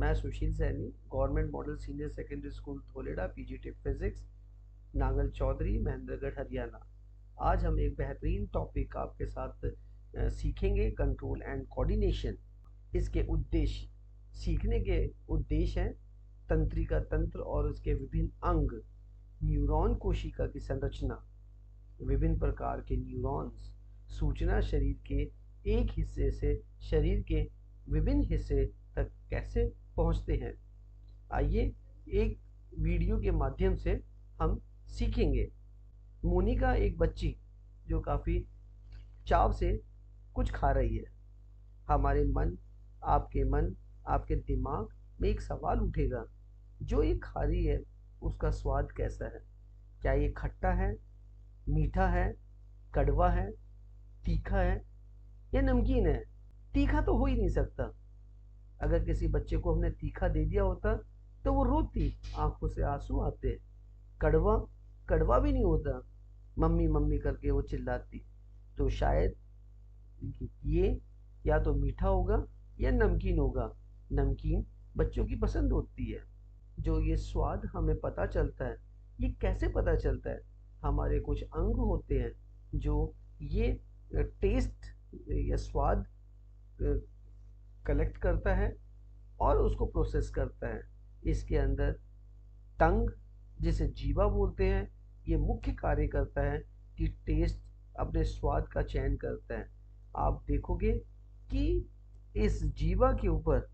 मैं Sushil Saini, government model senior secondary school Dholeda, PGT physics, Nangal Chaudhary, Mahendragarh, Haryana. आज हम एक बेहतरीन टॉपिक आपके साथ सीखेंगे, कंट्रोल एंड कोऑर्डिनेशन। इसके उद्देश्य, सीखने के उद्देश्य हैं तंत्रिका तंत्र और उसके विभिन्न अंग, न्यूरॉन कोशिका की संरचना, विभिन्न प्रकार के न्यूरॉन्स, सूचना शरीर के एक हिस्से से शरीर के विभिन्न हिस्से तक कैसे पहुंचते हैं। आइए एक वीडियो के माध्यम से हम सीखेंगे। मोनिका एक बच्ची जो काफ़ी चाव से कुछ खा रही है। हमारे मन, आपके दिमाग में एक सवाल उठेगा, जो ये खा रही है उसका स्वाद कैसा है? क्या ये खट्टा है, मीठा है, कड़वा है, तीखा है या नमकीन है? तीखा तो हो ही नहीं सकता। अगर किसी बच्चे को हमने तीखा दे दिया होता तो वो रोती, आंखों से आंसू आते। कड़वा, कड़वा भी नहीं होता, मम्मी मम्मी करके वो चिल्लाती। तो शायद ये या तो मीठा होगा या नमकीन होगा। नमकीन बच्चों की पसंद होती है। जो ये स्वाद हमें पता चलता है, ये कैसे पता चलता है? हमारे कुछ अंग होते हैं जो ये टेस्ट या स्वाद कलेक्ट करता है और उसको प्रोसेस करता है। इसके अंदर टंग, जिसे जीवा बोलते हैं, ये मुख्य कार्य करता है कि टेस्ट अपने स्वाद का चयन करता है। आप देखोगे कि इस जीवा के ऊपर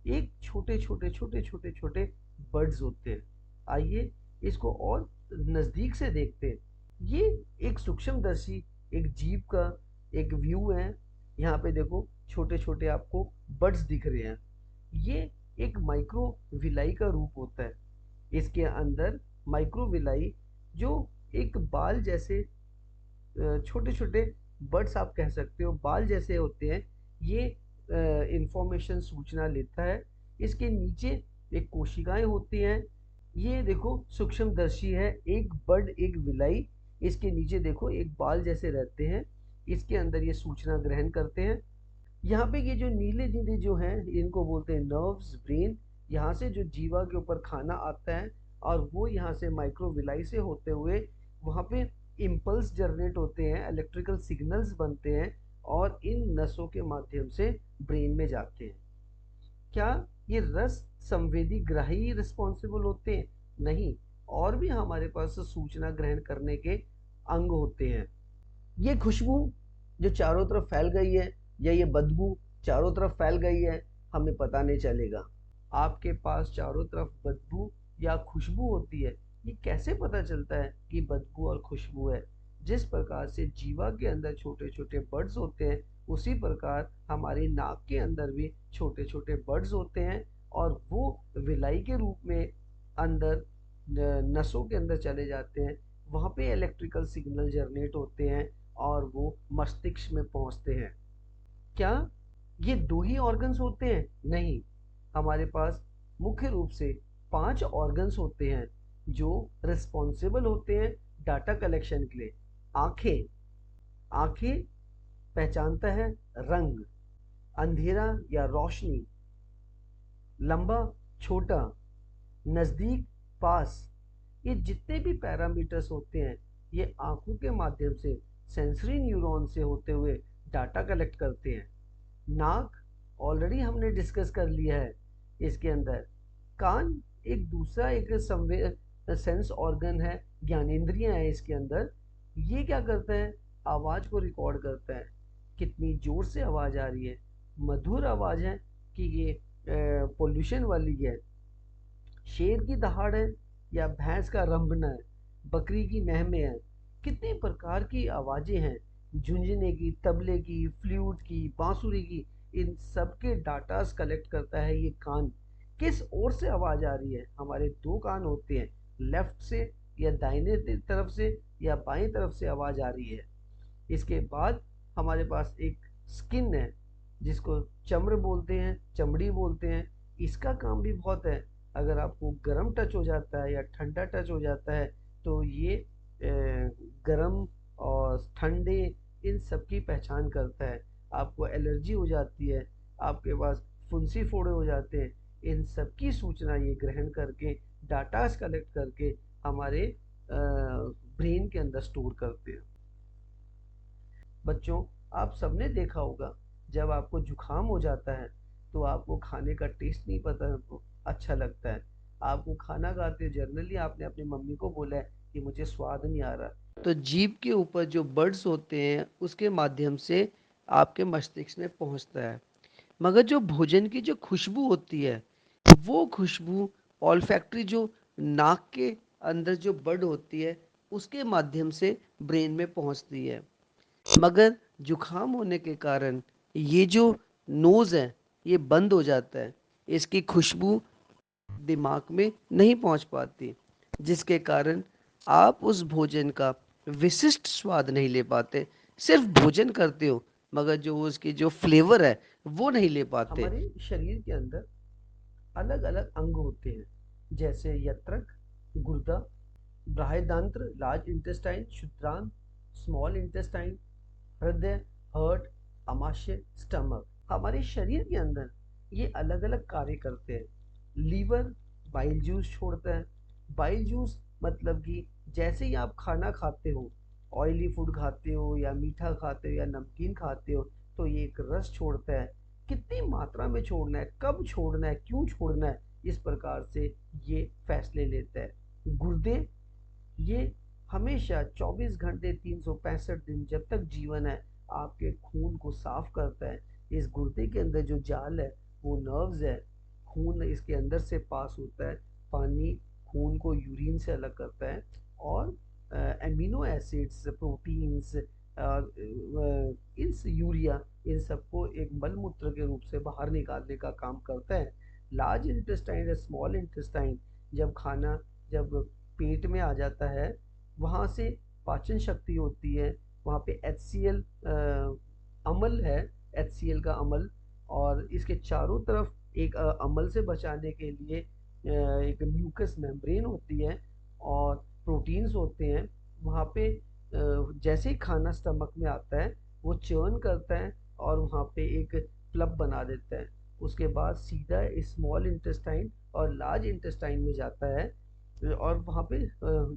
एक छोटे छोटे छोटे छोटे छोटे बर्ड्स होते हैं। आइए इसको और नज़दीक से देखते हैं। ये एक सूक्ष्मदर्शी, एक जीव का एक व्यू है। यहाँ पे देखो छोटे छोटे आपको बर्ड्स दिख रहे हैं। ये एक माइक्रोविलाई का रूप होता है। इसके अंदर माइक्रोविलाई जो एक बाल जैसे छोटे छोटे बर्ड्स आप कह सकते हो, बाल जैसे होते हैं। ये इंफॉर्मेशन, सूचना लेता है। इसके नीचे एक कोशिकाएं होती हैं। ये देखो सूक्ष्मदर्शी है, एक बर्ड, एक विलाई। इसके नीचे देखो एक बाल जैसे रहते हैं। इसके अंदर ये सूचना ग्रहण करते हैं। यहाँ पे ये जो नीले नीले जो हैं, इनको बोलते हैं नर्व्स, ब्रेन। यहाँ से जो जीवा के ऊपर खाना आता है और वो यहाँ से माइक्रोविलाई से होते हुए वहाँ पे इम्पल्स जनरेट होते हैं, इलेक्ट्रिकल सिग्नल्स बनते हैं और इन नसों के माध्यम से ब्रेन में जाते हैं। क्या ये रस संवेदी ग्राही रिस्पॉन्सिबल होते हैं? नहीं, और भी हमारे पास सूचना ग्रहण करने के अंग होते हैं। ये खुशबू जो चारों तरफ फैल गई है या ये बदबू चारों तरफ फैल गई है, हमें पता नहीं चलेगा। आपके पास चारों तरफ बदबू या खुशबू होती है, ये कैसे पता चलता है कि बदबू और खुशबू है? जिस प्रकार से जीवा के अंदर छोटे छोटे बर्ड्स होते हैं, उसी प्रकार हमारी नाक के अंदर भी छोटे छोटे बर्ड्स होते हैं और वो विलाई के रूप में अंदर नसों के अंदर चले जाते हैं। वहाँ पे इलेक्ट्रिकल सिग्नल जनरेट होते हैं और वो मस्तिष्क में पहुँचते हैं। क्या ये दो ही ऑर्गन्स होते हैं? नहीं, हमारे पास मुख्य रूप से 5 ऑर्गन्स होते हैं जो रिस्पॉन्सिबल होते हैं डाटा कलेक्शन के लिए। आंखें, आंखें पहचानता है रंग, अंधेरा या रोशनी, लंबा, छोटा, नज़दीक, पास। ये जितने भी पैरामीटर्स होते हैं, ये आंखों के माध्यम से सेंसरी न्यूरॉन से होते हुए डाटा कलेक्ट करते हैं। नाक ऑलरेडी हमने डिस्कस कर लिया है। इसके अंदर कान एक दूसरा एक सेंस ऑर्गन है, ज्ञानेंद्रियां है इसके अंदर। ये क्या करता है? आवाज़ को रिकॉर्ड करता है, कितनी जोर से आवाज़ आ रही है, मधुर आवाज़ है कि ये पोल्यूशन वाली है, शेर की दहाड़ है या भैंस का रंभना है, बकरी की महमे है। कितने प्रकार की आवाज़ें हैं, झुंझुने की, तबले की, फ्लूट की, बांसुरी की। इन सब के डाटास कलेक्ट करता है ये कान। किस ओर से आवाज़ आ रही है? हमारे 2 कान होते हैं, लेफ्ट से या दाहिने तरफ से या बाएं तरफ से आवाज़ आ रही है। इसके बाद हमारे पास एक स्किन है, जिसको चम्र बोलते हैं, चमड़ी बोलते हैं। इसका काम भी बहुत है। अगर आपको गर्म टच हो जाता है या ठंडा टच हो जाता है तो ये गर्म और ठंडे इन सब की पहचान करता है। आपको एलर्जी हो जाती है, आपके पास फुंसी फोड़े हो जाते हैं, इन सब की सूचना ये ग्रहण करके डाटा कलेक्ट करके हमारे ब्रेन के अंदर स्टोर करते हैं। बच्चों, आप सबने देखा होगा, जब आपको जुकाम हो जाता है तो आपको खाने का टेस्ट नहीं पता अच्छा लगता है। आपको खाना खाते जनरली आपने अपनी मम्मी को बोला है कि मुझे स्वाद नहीं आ रहा, तो जीभ के ऊपर जो बर्ड्स होते हैं उसके माध्यम से आपके मस्तिष्क में पहुंचता है। मगर जो भोजन की जो खुशबू होती है, वो खुशबू ऑल्फैक्टरी जो नाक के अंदर जो बर्ड होती है उसके माध्यम से ब्रेन में पहुंचती है। मगर जुखाम होने के कारण ये जो नोज़ है ये बंद हो जाता है, इसकी खुशबू दिमाग में नहीं पहुंच पाती, जिसके कारण आप उस भोजन का विशिष्ट स्वाद नहीं ले पाते। सिर्फ भोजन करते हो मगर जो उसकी जो फ्लेवर है वो नहीं ले पाते। हमारे शरीर के अंदर अलग अलग अंग होते हैं, जैसे यकृत, गुर्दा, बृहदान्त्र लार्ज इंटेस्टाइन, क्षुद्रांत स्मॉल इंटेस्टाइन, हृदय हार्ट, आमाशय स्टमक। हमारे शरीर के अंदर ये अलग अलग कार्य करते हैं। लीवर बाइल जूस छोड़ता है। बाइल जूस मतलब कि जैसे ही आप खाना खाते हो, ऑयली फूड खाते हो या मीठा खाते हो या नमकीन खाते हो, तो ये एक रस छोड़ता है। कितनी मात्रा में छोड़ना है, कब छोड़ना है, क्यों छोड़ना है, इस प्रकार से ये फैसले लेता है। गुर्दे, ये हमेशा 24 घंटे 365 दिन जब तक जीवन है आपके खून को साफ करता है। इस गुर्दे के अंदर जो जाल है वो नर्व्स है। खून इसके अंदर से पास होता है। पानी खून को यूरिन से अलग करता है और एमिनो एसिड्स, प्रोटीन्स, इस यूरिया, इन सबको एक मल मूत्र के रूप से बाहर निकालने का काम करता है। लार्ज इंटेस्टाइन या स्मॉल इंटेस्टाइन, जब खाना जब पेट में आ जाता है, वहाँ से पाचन शक्ति होती है। वहाँ पे HCl अम्ल है, HCl का अम्ल, और इसके चारों तरफ एक अम्ल से बचाने के लिए एक म्यूकस मेम्ब्रेन होती है और प्रोटीन्स होते हैं। वहाँ पे जैसे ही खाना स्टमक में आता है वो चर्न करता है और वहाँ पे एक प्लब बना देता है। उसके बाद सीधा स्मॉल इंटेस्टाइन और लार्ज इंटेस्टाइन में जाता है और वहाँ पे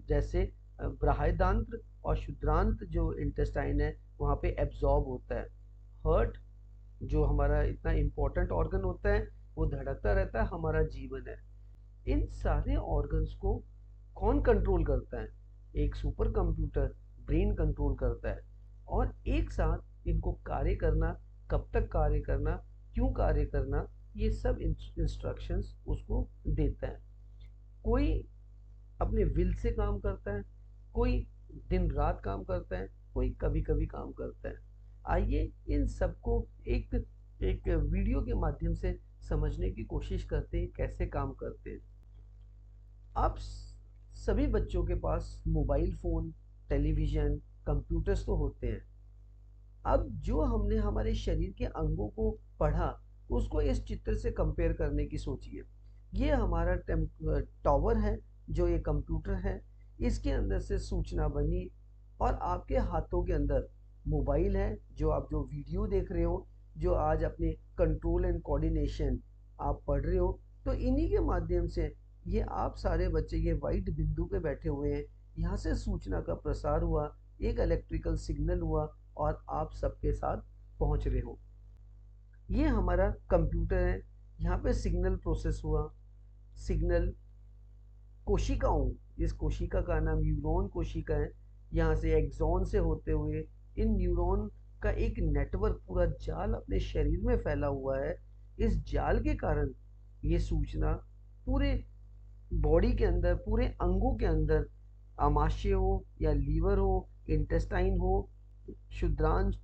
जैसे बृहदान्त्र और क्षुद्रांत जो इंटेस्टाइन है वहाँ पे एब्जॉर्ब होता है। हर्ट, जो हमारा इतना इम्पोर्टेंट ऑर्गन होता है, वो धड़कता रहता है, हमारा जीवन है। इन सारे ऑर्गन्स को कौन कंट्रोल करता है? एक सुपर कंप्यूटर ब्रेन कंट्रोल करता है। और एक साथ इनको कार्य करना, कब तक कार्य करना, क्यों कार्य करना, ये सब इंस्ट्रक्शंस उसको देता है। कोई अपने विल से काम करता है, कोई दिन रात काम करता है, कोई कभी कभी काम करता है। आइए इन सबको एक एक वीडियो के माध्यम से समझने की कोशिश करते हैं कैसे काम करते हैं। आप सभी बच्चों के पास मोबाइल फ़ोन, टेलीविज़न, कंप्यूटर्स तो होते हैं। अब जो हमने हमारे शरीर के अंगों को पढ़ा, उसको इस चित्र से कंपेयर करने की सोचिए। ये हमारा टावर है, जो ये कंप्यूटर है, इसके अंदर से सूचना बनी और आपके हाथों के अंदर मोबाइल है, जो आप जो वीडियो देख रहे हो, जो आज अपने कंट्रोल एंड कोऑर्डिनेशन आप पढ़ रहे हो, तो इन्हीं के माध्यम से ये आप सारे बच्चे ये वाइट बिंदु पे बैठे हुए हैं। यहाँ से सूचना का प्रसार हुआ, एक इलेक्ट्रिकल सिग्नल हुआ और आप सबके साथ पहुंच रहे हो। ये हमारा कंप्यूटर है, यहाँ पे सिग्नल प्रोसेस हुआ। सिग्नल कोशिकाओं, इस कोशिका का नाम न्यूरॉन कोशिका है, यहाँ से एक्सॉन से होते हुए इन न्यूरॉन का एक नेटवर्क, पूरा जाल अपने शरीर में फैला हुआ है। इस जाल के कारण ये सूचना पूरे बॉडी के अंदर, पूरे अंगों के अंदर, आमाशय हो या लीवर हो, इंटेस्टाइन हो, क्षुद्रांश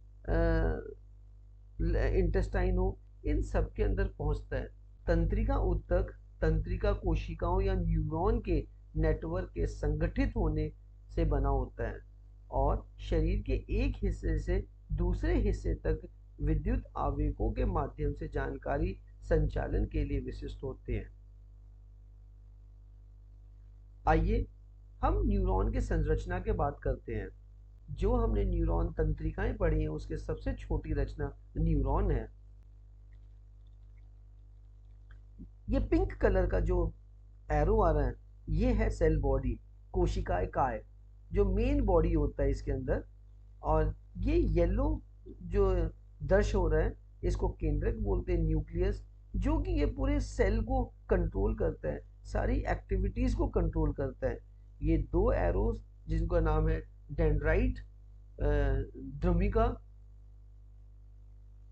इंटेस्टाइन हो, इन सब के अंदर पहुंचता है। तंत्रिका ऊतक तंत्रिका कोशिकाओं या न्यूरॉन के नेटवर्क के संगठित होने से बना होता है और शरीर के एक हिस्से से दूसरे हिस्से तक विद्युत आवेगों के माध्यम से जानकारी संचालन के लिए विशिष्ट होते हैं। आइए हम न्यूरॉन की संरचना की बात करते हैं। जो हमने न्यूरॉन तंत्रिकाएं पढ़ी हैं उसके सबसे छोटी रचना न्यूरॉन है। ये पिंक कलर का जो एरो आ रहा है ये है सेल बॉडी, कोशिकाएं काय, जो मेन बॉडी होता है इसके अंदर। और ये येलो जो दर्श हो रहा है इसको केंद्रक बोलते हैं, न्यूक्लियस, जो कि ये पूरे सेल को कंट्रोल करता है, सारी एक्टिविटीज को कंट्रोल करता है। ये दो एरोज जिनका नाम है डेंड्राइट, ध्रुमिका,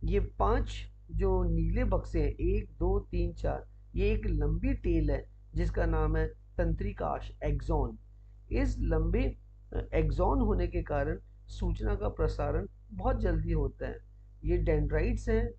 ये 5 जो नीले बक्से हैं, 1 2 3 4, ये एक लंबी टेल है जिसका नाम है तंत्रिकाश, एक्सॉन। इस लंबे एक्सॉन होने के कारण सूचना का प्रसारण बहुत जल्दी होता है। ये डेंड्राइट्स हैं,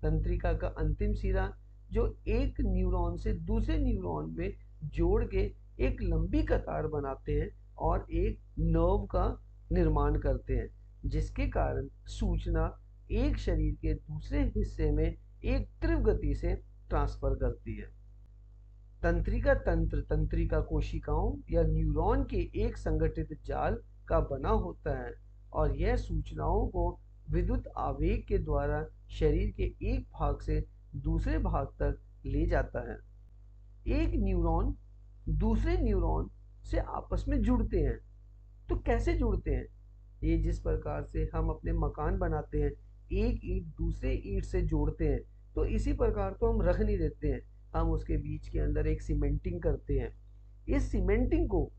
तंत्रिका का अंतिम सिरा, जो एक न्यूरॉन से दूसरे न्यूरॉन में जोड़ के एक लंबी कतार बनाते हैं और एक नर्व का निर्माण करते हैं, जिसके कारण सूचना एक शरीर के दूसरे हिस्से में एक तीव्र गति से ट्रांसफर करती है। तंत्रिका तंत्र तंत्रिका कोशिकाओं या न्यूरॉन के एक संगठित जाल का बना होता है और यह सूचनाओं को विद्युत आवेग के द्वारा शरीर के एक भाग से दूसरे भाग तक ले जाता है। एक न्यूरॉन दूसरे न्यूरॉन से आपस में जुड़ते हैं। तो कैसे जुड़ते हैं? ये जिस प्रकार से हम अपने मकान बनाते हैं, एक ईंट दूसरे ईंट से जोड़ते हैं, तो इसी प्रकार तो हम रख नहीं देते हैं, हम उसके बीच के अंदर एक सीमेंटिंग करते हैं। इस सीमेंटिंग को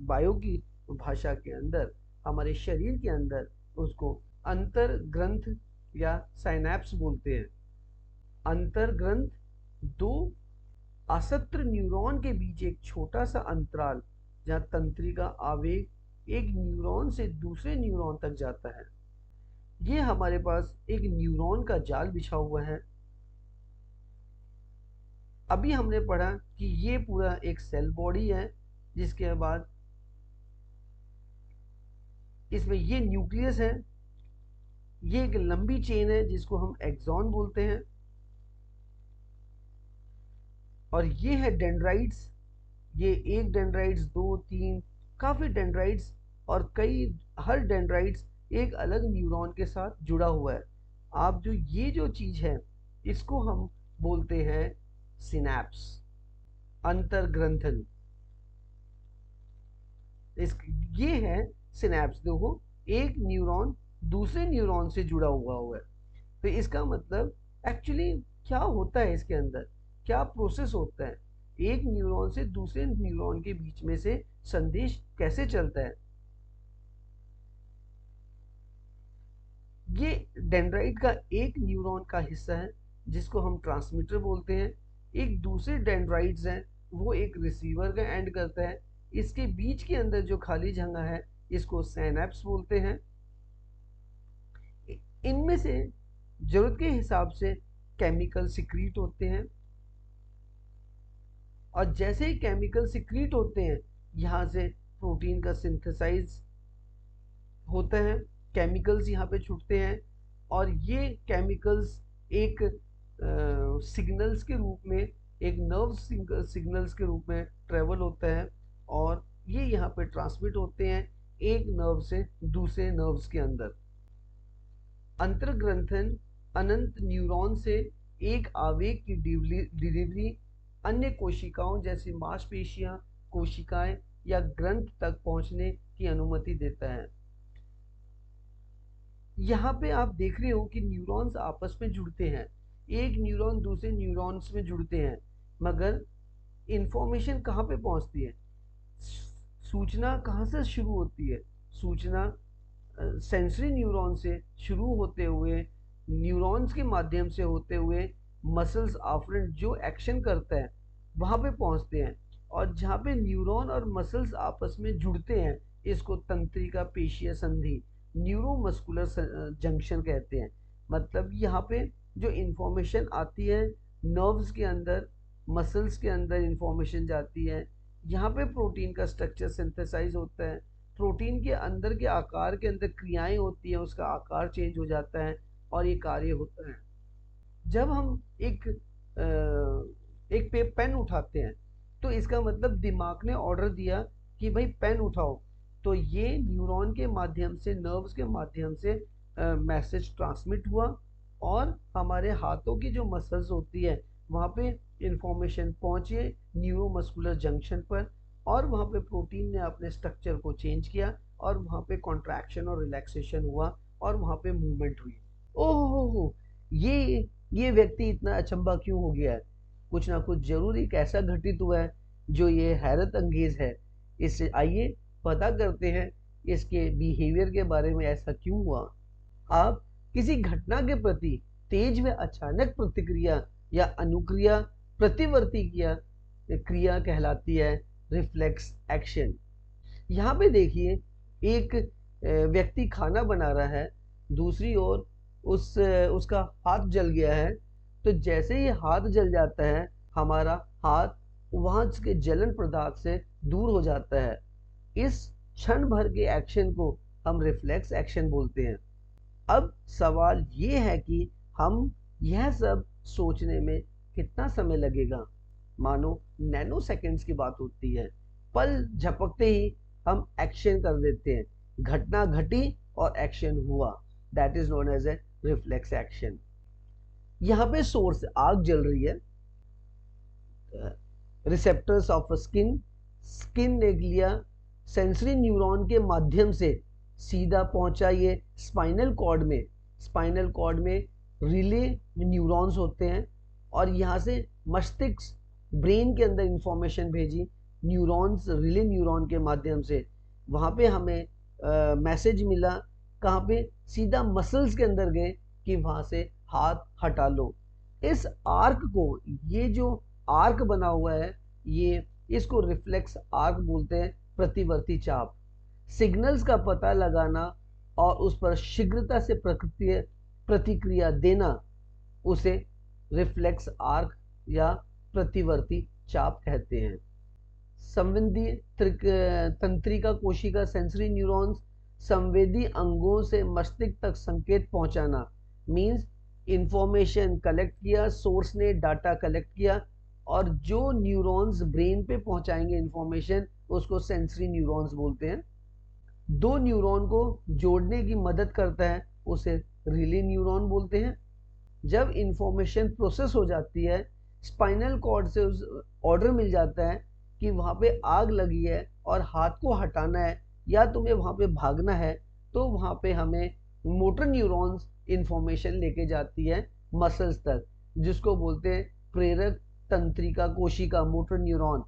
बायो की भाषा के अंदर, हमारे शरीर के अंदर, उसको अंतर्ग्रंथ या साइनैप्स बोलते हैं। अंतर्ग्रंथ दो आसत्र न्यूरॉन के बीच एक छोटा सा अंतराल जहाँ तंत्रिका आवेग एक न्यूरॉन से दूसरे न्यूरॉन तक जाता है। ये हमारे पास एक न्यूरॉन का जाल बिछा हुआ है। अभी हमने पढ़ा कि ये पूरा एक सेल बॉडी है, जिसके बाद इसमें ये न्यूक्लियस है, ये एक लंबी चेन है जिसको हम एक्सॉन बोलते हैं, और ये है डेंड्राइट्स। ये एक डेंड्राइट्स, 2 3 काफी डेंड्राइट्स, और हर डेंड्राइट्स एक अलग न्यूरॉन के साथ जुड़ा हुआ है। आप जो ये जो चीज है इसको हम बोलते हैं सिनैप्स, अंतर्ग्रंथन। ये है सिनैप्स। देखो, एक न्यूरॉन दूसरे न्यूरॉन से जुड़ा हुआ है। तो इसका मतलब एक्चुअली क्या होता है इसके अंदर, क्या प्रोसेस होता है, एक न्यूरॉन से दूसरे न्यूरॉन के बीच में से संदेश कैसे चलता है। ये डेंड्राइट का एक न्यूरॉन का हिस्सा है जिसको हम ट्रांसमीटर बोलते हैं। एक दूसरे डेंड्राइट्स हैं, वो एक रिसीवर का एंड करता है। इसके बीच के अंदर जो खाली जगह है इसको साइनैप्स बोलते हैं। इनमें से जरूरत के हिसाब से केमिकल सिक्रीट होते हैं, और जैसे ही केमिकल सिक्रीट होते हैं यहाँ से प्रोटीन का सिंथेसाइज होता है, केमिकल्स यहाँ पे छूटते हैं, और ये केमिकल्स एक सिग्नल्स के रूप में, एक नर्व सिग्नल्स के रूप में ट्रेवल होता है, और ये यहाँ पे ट्रांसमिट होते हैं एक नर्व से दूसरे नर्व्स के अंदर। अंतर्ग्रंथन अनंत न्यूरॉन से एक आवेग की डिलीवरी अन्य कोशिकाओं जैसे मांसपेशियां, कोशिकाएं या ग्रंथ तक पहुंचने की अनुमति देता है। यहाँ पे आप देख रहे हो कि न्यूरॉन्स आपस में जुड़ते हैं, एक न्यूरॉन दूसरे न्यूरॉन्स में जुड़ते हैं, मगर इंफॉर्मेशन कहाँ पे पहुंचती है, सूचना कहाँ से शुरू होती है? सूचना सेंसरी न्यूरॉन से शुरू होते हुए, न्यूरॉन्स के माध्यम से होते हुए मसल्स आफ्रेंट जो एक्शन करता है वहां पे पहुंचते हैं, और जहाँ पे न्यूरॉन और मसल्स आपस में जुड़ते हैं इसको तंत्रिका पेशीय संधि, न्यूरोमस्कुलर जंक्शन कहते हैं। मतलब यहाँ पे जो इंफॉर्मेशन आती है नर्व्स के अंदर, मसल्स के अंदर इंफॉर्मेशन जाती है, यहाँ पे प्रोटीन का स्ट्रक्चर सिंथेसाइज होता है, प्रोटीन के अंदर के आकार के अंदर क्रियाएं होती हैं, उसका आकार चेंज हो जाता है और ये कार्य होता है। जब हम एक पेन उठाते हैं तो इसका मतलब दिमाग ने ऑर्डर दिया कि भाई पेन उठाओ, तो ये न्यूरॉन के माध्यम से, नर्व्स के माध्यम से मैसेज ट्रांसमिट हुआ, और हमारे हाथों की जो मसल्स होती है वहाँ पे इंफॉर्मेशन पहुंचे न्यूरोमस्कुलर जंक्शन पर और वहां पे प्रोटीन ने अपने स्ट्रक्चर को चेंज किया और वहां पे कॉन्ट्रैक्शन और रिलैक्सेशन हुआ और वहां पे मूवमेंट हुई। ओहो हो, ये व्यक्ति इतना अचंभा क्यों हो गया है? कुछ ना कुछ जरूर एक ऐसा घटित हुआ है जो ये हैरत अंगेज है। इससे आइए पता करते हैं इसके बिहेवियर के बारे में, ऐसा क्यों हुआ। आप किसी घटना के प्रति तेज व अचानक प्रतिक्रिया या अनुक्रिया प्रतिवर्ती क्रिया कहलाती है रिफ्लेक्स एक्शन। यहाँ पे देखिए, एक व्यक्ति खाना बना रहा है, दूसरी ओर उसका हाथ जल गया है। तो जैसे ही हाथ जल जाता है, हमारा हाथ वहां के जलन पदार्थ से दूर हो जाता है। इस क्षण भर के एक्शन को हम रिफ्लेक्स एक्शन बोलते हैं। अब सवाल ये है कि हम यह सब सोचने में कितना समय लगेगा। मानो नैनो सेकेंड्स की बात होती है, पल झपकते ही हम एक्शन कर देते हैं। घटना घटी और एक्शन हुआ, that is known as a reflex action. यहाँ पे सोर्स आग जल रही है, रिसेप्टर्स ऑफ स्किन ने लिया, सेंसरी न्यूरॉन के माध्यम से सीधा पहुंचा ये स्पाइनल कॉर्ड में रिले न्यूरॉन्स होते हैं और यहाँ से मस्तिष्क ब्रेन के अंदर इंफॉर्मेशन भेजी न्यूरॉन्स, रिले न्यूरॉन के माध्यम से। वहाँ पे हमें मैसेज मिला, कहाँ पे, सीधा मसल्स के अंदर गए कि वहाँ से हाथ हटा लो। इस आर्क को, ये जो आर्क बना हुआ है, ये इसको रिफ्लेक्स आर्क बोलते हैं, प्रतिवर्ती चाप। सिग्नल्स का पता लगाना और उस पर शीघ्रता से प्रतिक्रिया देना, उसे रिफ्लेक्स आर्क या प्रतिवर्ती चाप कहते हैं। संवेदी तंत्रिका कोशिका, सेंसरी न्यूरॉन्स, संवेदी अंगों से मस्तिष्क तक संकेत पहुंचाना, मींस इंफॉर्मेशन कलेक्ट किया, सोर्स ने डाटा कलेक्ट किया और जो न्यूरॉन्स ब्रेन पे पहुंचाएंगे इंफॉर्मेशन, उसको सेंसरी न्यूरॉन्स बोलते हैं। दो न्यूरॉन को जोड़ने की मदद करता है, उसे रिले न्यूरॉन बोलते हैं। जब इंफॉर्मेशन प्रोसेस हो जाती है, स्पाइनल कॉर्ड से उस ऑर्डर मिल जाता है कि वहाँ पे आग लगी है और हाथ को हटाना है या तुम्हें वहाँ पे भागना है, तो वहाँ पे हमें मोटर न्यूरॉन्स इंफॉर्मेशन लेके जाती है मसल्स तक, जिसको बोलते हैं प्रेरक तंत्रिका कोशिका, मोटर न्यूरॉन।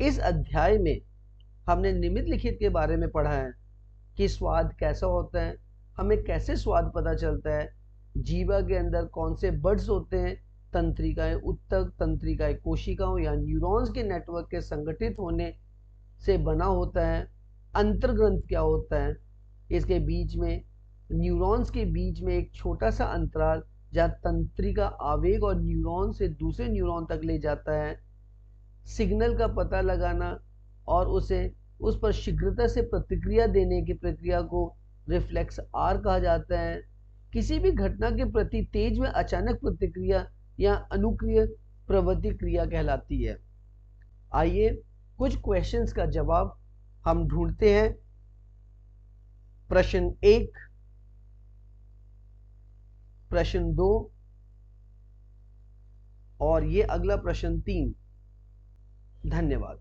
इस अध्याय में हमने निम्नलिखित के बारे में पढ़ा है कि स्वाद कैसा होता है, हमें कैसे स्वाद पता चलता है, जीवा के अंदर कौन से बड्स होते हैं, तंत्रिकाएं उत्तक, तंत्रिकाएं कोशिकाओं या न्यूरॉन्स के नेटवर्क के संगठित होने से बना होता है, अंतर्ग्रंथ क्या होता है, इसके बीच में, न्यूरॉन्स के बीच में एक छोटा सा अंतराल जहाँ तंत्रिका आवेग और न्यूरॉन से दूसरे न्यूरॉन तक ले जाता है, सिग्नल का पता लगाना और उस पर शीघ्रता से प्रतिक्रिया देने की प्रक्रिया को रिफ्लेक्स आर कहा जाता है। किसी भी घटना के प्रति तेज में अचानक प्रतिक्रिया या अनुक्रिय प्रवृत्ति क्रिया कहलाती है। आइए कुछ क्वेश्चंस का जवाब हम ढूंढते हैं। प्रश्न 1, प्रश्न 2 और ये अगला प्रश्न 3। धन्यवाद।